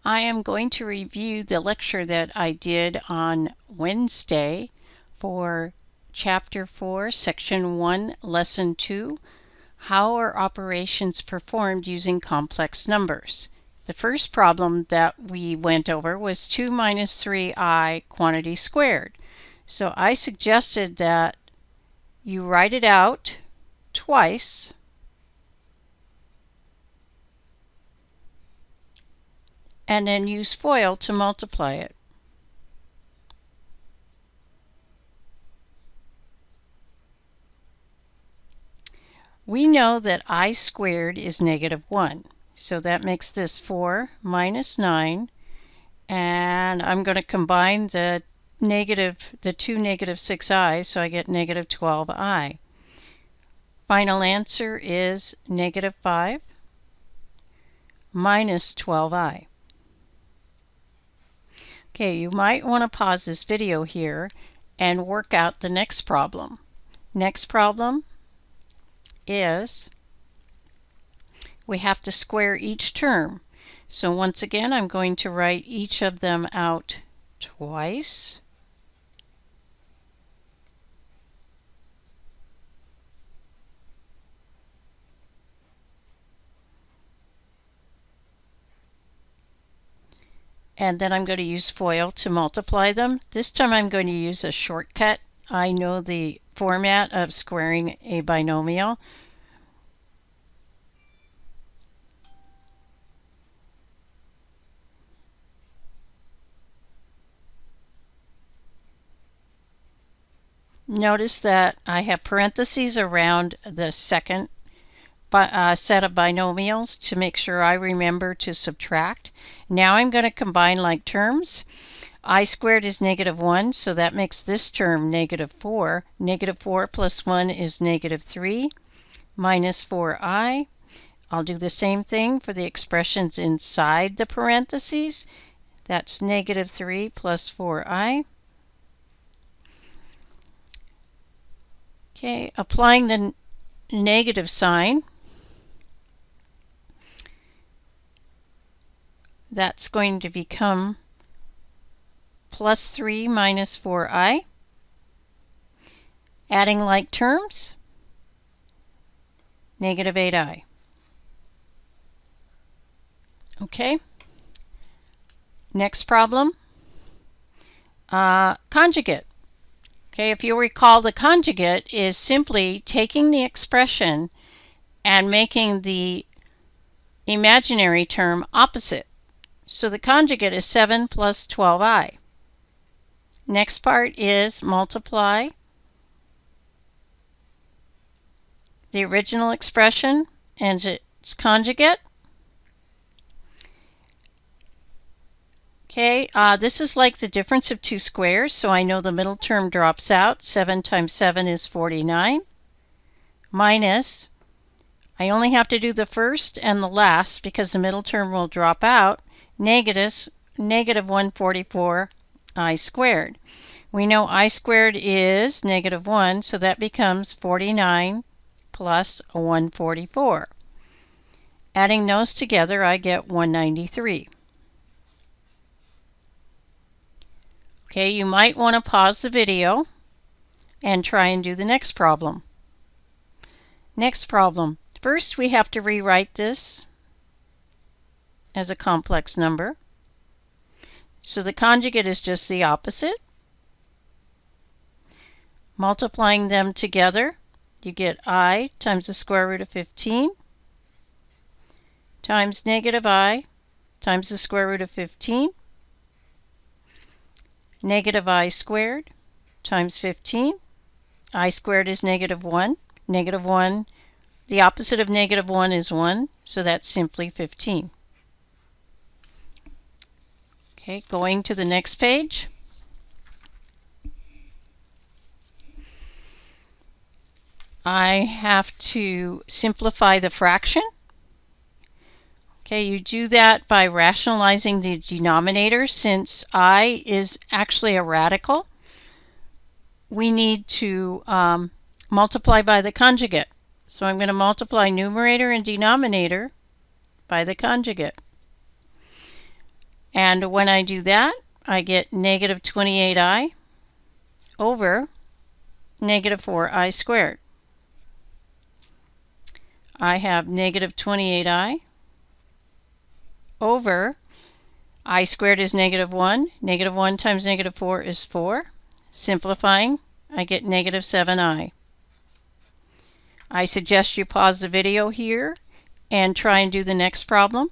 I am going to review the lecture that I did on Wednesday for Chapter 4, Section 1, Lesson 2, How are operations performed using complex numbers? The first problem that we went over was 2 minus 3i quantity squared. So I suggested that you write it out twice and then use FOIL to multiply it. We know that I squared is -1, so that makes this 4 minus 9, and I'm going to combine the two negative 6i's, so I get -12i. Final answer is -5 minus 12i. Okay, you might want to pause this video here and work out the next problem. Next problem is we have to square each term. So once again, I'm going to write each of them out twice. And then I'm going to use FOIL to multiply them. This time I'm going to use a shortcut. I know the format of squaring a binomial. Notice that I have parentheses around the second set of binomials to make sure I remember to subtract. Now I'm going to combine like terms. I squared is -1, so that makes this term -4. -4 plus 1 is -3 minus 4i. I'll do the same thing for the expressions inside the parentheses. That's -3 plus 4i. Okay, applying the negative sign, that's going to become +3 minus 4i. Adding like terms, -8i. Okay. Next problem, conjugate. Okay, if you recall, the conjugate is simply taking the expression and making the imaginary term opposite. So the conjugate is 7 plus 12i. Next part is multiply the original expression and its conjugate. Okay, this is like the difference of two squares, so I know the middle term drops out. 7 times 7 is 49. Minus, I only have to do the first and the last because the middle term will drop out. -144 I squared. We know I squared is -1, so that becomes 49 plus 144. Adding those together, I get 193. Okay, you might want to pause the video and try and do the next problem. Next problem. First, we have to rewrite this as a complex number. So the conjugate is just the opposite. Multiplying them together, you get I times the square root of 15 times -i times the square root of 15 -i squared times 15. I squared is -1. -1, the opposite of -1 is 1, so that's simply 15. Okay, going to the next page. I have to simplify the fraction. Okay, you do that by rationalizing the denominator. Since I is actually a radical, we need to multiply by the conjugate. So I'm going to multiply numerator and denominator by the conjugate. And when I do that, I get negative 28i over negative 4i squared. I have negative 28i over I squared is negative 1. Negative 1 times negative 4 is 4. Simplifying, I get negative 7i. I suggest you pause the video here and try and do the next problem.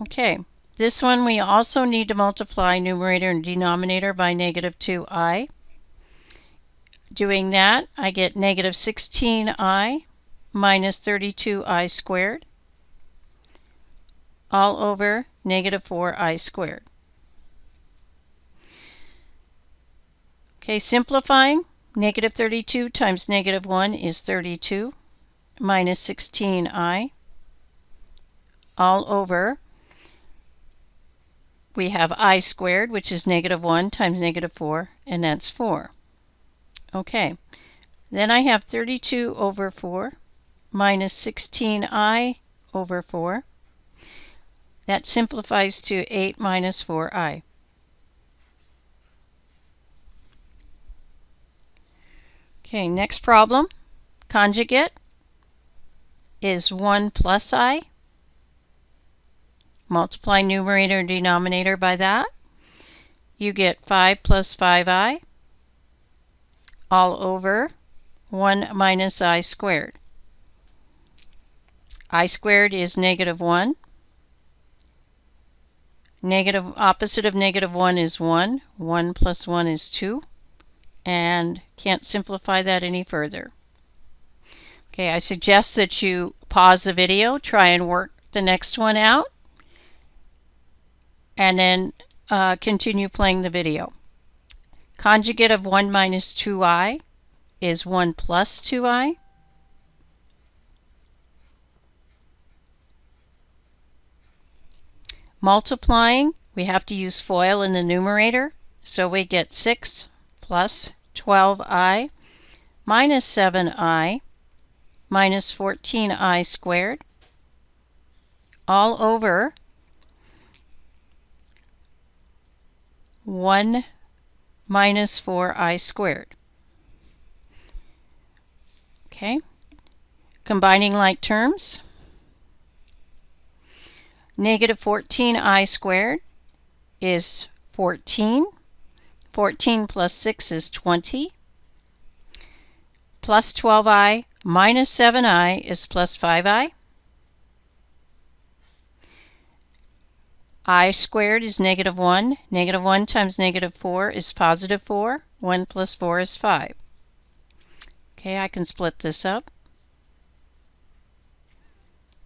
Okay, this one we also need to multiply numerator and denominator by negative 2i. Doing that, I get negative 16i minus 32i squared all over negative 4i squared. Okay, simplifying, negative 32 times negative 1 is 32 minus 16i all over, we have I squared, which is negative 1 times negative 4, and that's 4. Okay, then I have 32 over 4 minus 16i over 4. That simplifies to 8 minus 4i. Okay, next problem. Conjugate is 1 plus I. Multiply numerator and denominator by that. You get 5 plus 5i all over 1 minus I squared. I squared is negative 1. Negative opposite of negative 1 is 1. 1 plus 1 is 2. And can't simplify that any further. Okay, I suggest that you pause the video, try and work the next one out, and then continue playing the video. Conjugate of 1 minus 2i is 1 plus 2i. Multiplying, we have to use FOIL in the numerator, so we get 6 plus 12i minus 7i minus 14i squared all over 1 minus 4i squared. Okay, combining like terms. Negative 14i squared is 14. 14 plus 6 is 20. Plus 12i minus 7i is plus 5i. I squared is negative 1. Negative 1 times negative 4 is positive 4. 1 plus 4 is 5. Okay, I can split this up.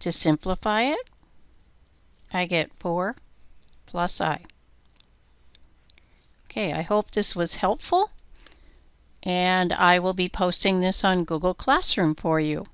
To simplify it, I get 4 plus I. Okay, I hope this was helpful, and I will be posting this on Google Classroom for you.